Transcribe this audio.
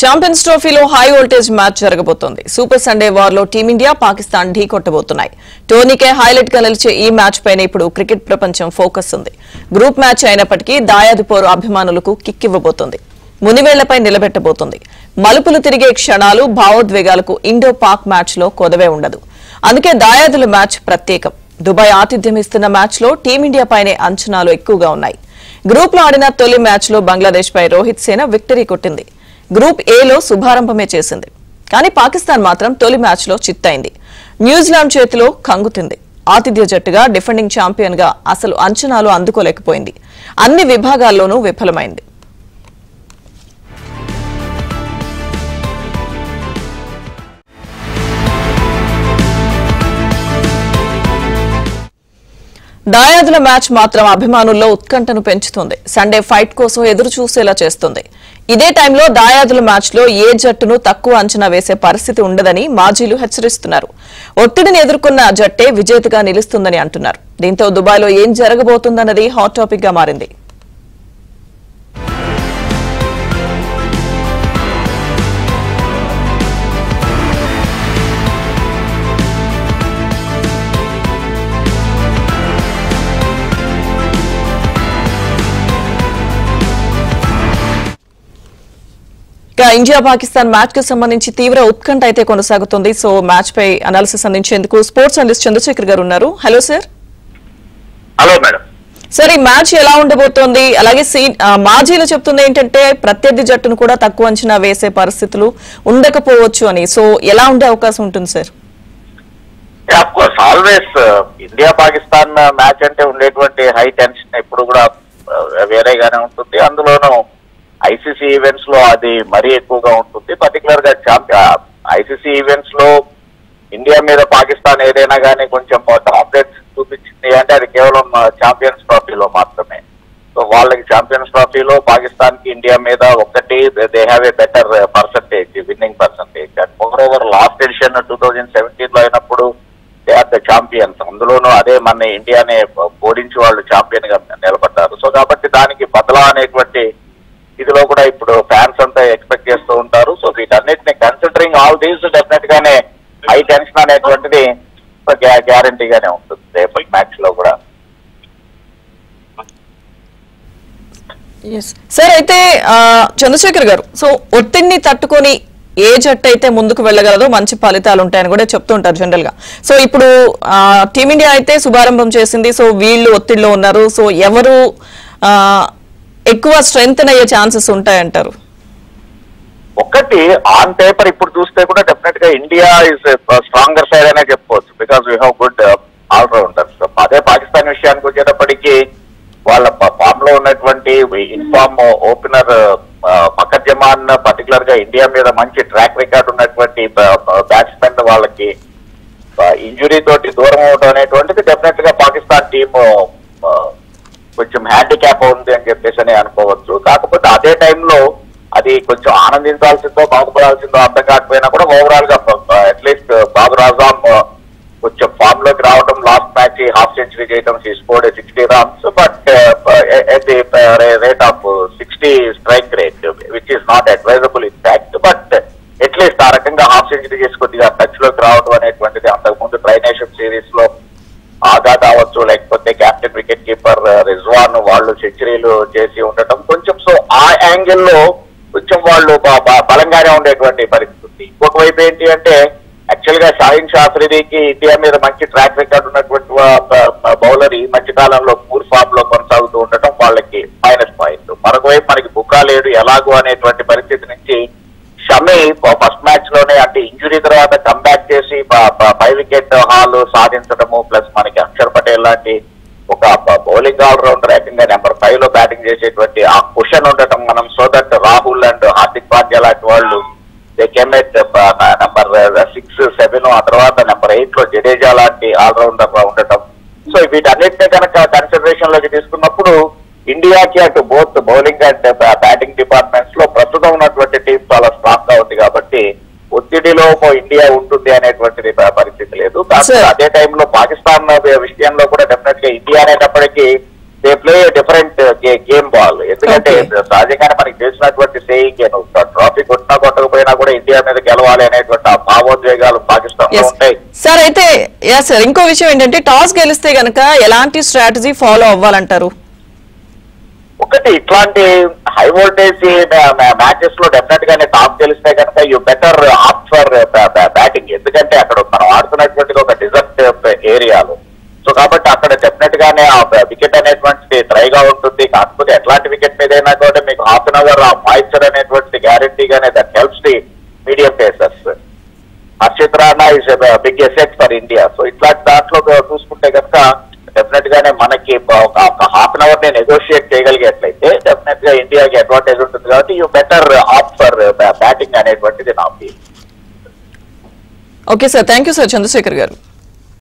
Champions ట్రోఫీలో high voltage match జరగబోతోంది. Super Sunday war లో టీమిండియా పాకిస్తాన్ ఢీ కొట్టబోతున్నాయి. టోర్నీకే హైలైట్ గా నిలిచే ఈ మ్యాచ్ పైన ఇప్పుడు క్రికెట్ ప్రపంచం ఫోకస్ ఉంది. గ్రూప్ మ్యాచ్ అయినప్పటికీ దాయాది పోరు అభిమానులకు కిక్ ఇవ్వబోతోంది. మునివేళ్లపై నిలబెట్టబోతోంది. మలుపులు తిరిగే క్షణాలు, భావోద్వేగాలకు ఇండో పాక్ మ్యాచ్ లో కొదవే ఉండదు. అందుకే దాయాదుల మ్యాచ్ ప్రత్యేకం. దుబాయ్ ఆతిథ్యం ఇస్తున్న మ్యాచ్ లో టీమిండియా పైనే అంచనాలు ఎక్కువగా ఉన్నాయి. గ్రూప్ లో ఆడిన తొలి మ్యాచ్ లో బంగ్లాదేశ్ పై రోహిత్ సేన విక్టరీ కొట్టింది. గ్రూప్ ఏలో శుభారంభమే చేసింది. కానీ పాకిస్తాన్ మాత్రం తొలి మ్యాచ్ లో చిత్తైంది. న్యూజిలాండ్ చేతిలో కంగుతింది. ఆతిథ్య జట్టుగా డిఫెండింగ్ ఛాంపియన్ గా అసలు అంచనాలు అందుకోలేకపోయింది. అన్ని విభాగాల్లోనూ విఫలమైంది. దాయాదుల మ్యాచ్ మాత్రం అభిమానుల్లో ఉత్కంఠను పెంచుతుంది. సండే ఫైట్ కోసం ఎదురు చూసేలా చేస్తుంది. ఇదే టైంలో దాయాదుల మ్యాచ్ లో ఏ జట్టును తక్కువ అంచనా వేసే పరిస్థితి ఉండదని మాజీలు హెచ్చరిస్తున్నారు. ఒత్తిడిని ఎదుర్కొన్న జట్టే విజేతగా నిలుస్తుందని అంటున్నారు. దీంతో దుబాయ్లో ఏం జరగబోతుందన్నది హాట్ టాపిక్ గా మారింది. ఇండియా పాకిస్తాన్ మ్యాచ్ కు సంబంధించి తీవ్ర ఉత్కంఠ అయితే కొనసాగుతుంది. సో మ్యాచ్ పై అనాలిసిస్ అందించేందుకు స్పోర్ట్స్ అనలిస్ట్ చంద్రశేఖర్ గారు ఉన్నారు. Hello sir. Hello madam. Sir, ఈ మ్యాచ్ ఎలా ఉండబోతోంది? అలాగే మాజీలు చెప్తుంది ఏంటంటే ప్రత్యర్థి జట్టును కూడా తక్కువ అంచనా వేసే పరిస్థితులు ఉండకపోవచ్చు అని. సో ఎలా ఉండే అవకాశం ఉంటుంది sir? Of course always India Pakistan match అంటే ఉండేటువంటి హై టెన్షన్ ఎప్పుడు కూడా వేరేగానే ఉంటుంది. అందులోనూ ఐసీసీ ఈవెంట్స్ లో అది మరీ ఎక్కువగా ఉంటుంది. పర్టికులర్ గా ఐసీసీ ఈవెంట్స్ లో ఇండియా మీద పాకిస్తాన్ ఏదైనా కానీ కొంచెం డామినేట్స్ చూపించింది అంటే అది కేవలం ఛాంపియన్స్ ట్రోఫీలో మాత్రమే. సో వాళ్ళకి ఛాంపియన్స్ ట్రోఫీలో పాకిస్తాన్ కి ఇండియా మీద ఒకటి they have a better percentage, winning percentage. And more over last edition 2017 లో అయినప్పుడు దే ఆర్ ద ఛాంపియన్స్. అందులోనూ అదే మన ఇండియానే ఓడించి వాళ్ళు ఛాంపియన్ గా నిలబడ్డారు. సో కాబట్టి దానికి బదలా అనేటువంటి ఇదిలో కూడా ఇప్పుడు ఫ్యాన్స్ అంతా ఎక్స్పెక్ట్ చేస్తూ ఉంటారు. సో వీటన్నిటిని కన్సిడరింగ్ ఆల్ దీస్ డెఫినెట్ గానే హై టెన్షన్ అనేటువంటిది గ్యారంటీగానే ఉంటుంది రేపటి మ్యాచ్ లో కూడా. సార్, అయితే చంద్రశేఖర్ గారు, సో ఒత్తిడిని తట్టుకొని ఏ జట్టు అయితే ముందుకు వెళ్ళగలదో మంచి ఫలితాలు ఉంటాయని కూడా చెప్తుంటారు జనరల్ గా. సో ఇప్పుడు టీమిండియా అయితే శుభారంభం చేసింది. సో వీళ్ళు ఒత్తిడిలో ఉన్నారు. సో ఎవరు ఎక్కువ స్ట్రెంగ్త్ అయ్యే ఛాన్సెస్ ఉంటాయంటారు? ఒకటి ఆన్ పేపర్ ఇప్పుడు చూస్తే కూడా డెఫినెట్ గా ఇండియా ఇస్ స్ట్రాంగర్ సైడ్ అనే చెప్పుకోవచ్చు. Because we have good allrounders. అదే పాకిస్తాన్ విషయానికి వచ్చేటప్పటికి వాళ్ళ ఫామ్ లో ఉన్నటువంటి in form opener Fakhar Zaman particular గా ఇండియా మీద మంచి ట్రాక్ రికార్డ్ ఉన్నటువంటి బ్యాట్స్మెన్ వాళ్ళకి ఇంజురీ తోటి దూరం అవడం అనేటువంటిది డెఫినెట్ గా పాకిస్తాన్ టీమ్ కొంచెం హ్యాండిక్యాప్ ఉంది అని చెప్పేసి అని అనుకోవచ్చు. కాకపోతే అదే టైంలో అది కొంచెం ఆనందించాల్సిందో బాగుపడాల్సిందో అర్థం కాకపోయినా కూడా ఓవరాల్ గా అట్లీస్ట్ బాబర్ ఆజం కొంచెం ఫామ్ లోకి రావడం, లాస్ట్ మ్యాచ్ హాఫ్ సెంచరీ చేయడం, scored 60 runs but at the rate of 60 strike rate which is not advisable in fact. But at least ఆ రకంగా హాఫ్ సెంచరీ చేసి కొద్దిగా టచ్ లోకి రావడం అనేటువంటిది అంతకుముందు ట్రైనేషన్ సిరీస్ లో ఆగా కావచ్చు, లేకపోతే కెప్టెన్ వికెట్ కీపర్ రిజ్వాన్ వాళ్ళు సెంచరీలు చేసి ఉండటం కొంచెం. సో ఆ యాంగిల్ లో కొంచెం వాళ్ళు బలంగానే ఉండేటువంటి పరిస్థితి. ఇంకొక వైపు ఏంటి అంటే యాక్చువల్ గా షాహిన్ షాఫ్రీదీకి ఇండియా మీద మంచి ట్రాక్ రికార్డ్ ఉన్నటువంటి బౌలర్ ఈ మధ్య కాలంలో పూర్ ఫామ్ లో కొనసాగుతూ ఉండటం వాళ్ళకి మైనస్ పాయింట్. మరొక వైపు మనకి బుకా లేడు ఎలాగో అనేటువంటి పరిస్థితి నుంచి షమి ఫస్ట్ మ్యాచ్ లోనే అంటే ఇంజురీ తర్వాత కంబ్యాక్ చేసి 5 వికెట్ హాల్ సాధించడము, ప్లస్ మనకి అక్షర్ పటేల్ లాంటి ఒక బౌలింగ్ ఆల్రౌండర్ ఏకంగా నెంబర్ 5 లో బ్యాటింగ్ చేసేటువంటి ఆ కుషన్ ఉండటం మనం. So that Rahul and Hardik Pandya లాంటి వాళ్ళు దే కేమ్ ఎట్ నెంబర్ 6, 7 ఆ తర్వాత నెంబర్ 8 లో జడేజా లాంటి ఆల్రౌండర్ ఉండటం. సో వీటన్నిటినీ కనుక కన్సిడరేషన్ లోకి తీసుకున్నప్పుడు ఇండియాకి అటు both bowling and batting departments లో ప్రస్తుతం ఉన్నటువంటి టీం చాలా స్ట్రాంగ్ గా ఉంది కాబట్టి ఒత్తిడిలో ఇండియా ఉంటుంది అనేటువంటిది పరిస్థితి లేదు. అదే టైంలో పాకిస్తాన్ విషయంలో కూడా డెఫినెట్ గా ఇండియా అనేటప్పటికీ they play different game ball. ఎందుకంటే సహజంగానే మనకి తెలిసినటువంటి సేయింగ్ ట్రాఫీ కొట్టినా కూడా ఇండియా మీద గెలవాలి అనేటువంటి ఆ భావోద్వేగాలు పాకిస్తాన్ లో ఉంటాయి. సార్ అయితే సార్ ఇంకో విషయం ఏంటంటే టాస్ గెలిస్తే గనక ఎలాంటి స్ట్రాటజీ ఫాలో అవ్వాలంటారు? ఒకటి ఇట్లాంటి హై వోల్టేజ్ మ్యాచెస్ లో డెఫినెట్ గానే టాప్ గెలిస్తే కనుక you better opt for batting. ఎందుకంటే అక్కడ మనం ఆడుతున్నటువంటి ఒక డిజర్ట్ ఏరియాలో, సో కాబట్టి అక్కడ డెఫినెట్ గానే ఆ వికెట్ అనేటువంటిది డ్రైగా ఉంటుంది. కాకపోతే ఎట్లాంటి వికెట్ మీద అయినా కూడా మీకు హాఫ్ అన్ అవర్ ఆ మాయిశ్చర్ అనేటువంటిది గ్యారంటీగానే that helps the medium pacers. Harshit Rana is big asset for India. So ఇట్లాంటి దాంట్లో చూసుకుంటే కనుక డెఫినెట్ గానే మనకి ఒక హాఫ్ అన్ అవర్ ని నెగోషియేట్ చేయగలిగేట్లయితే డెఫినెట్ గా ఇండియాకి అడ్వాంటేజ్ ఉంటుంది. కాబట్టి you better opt for batting అనేటువంటిది నా feel. Okay sir, thank you sir Chandrashekar గారు.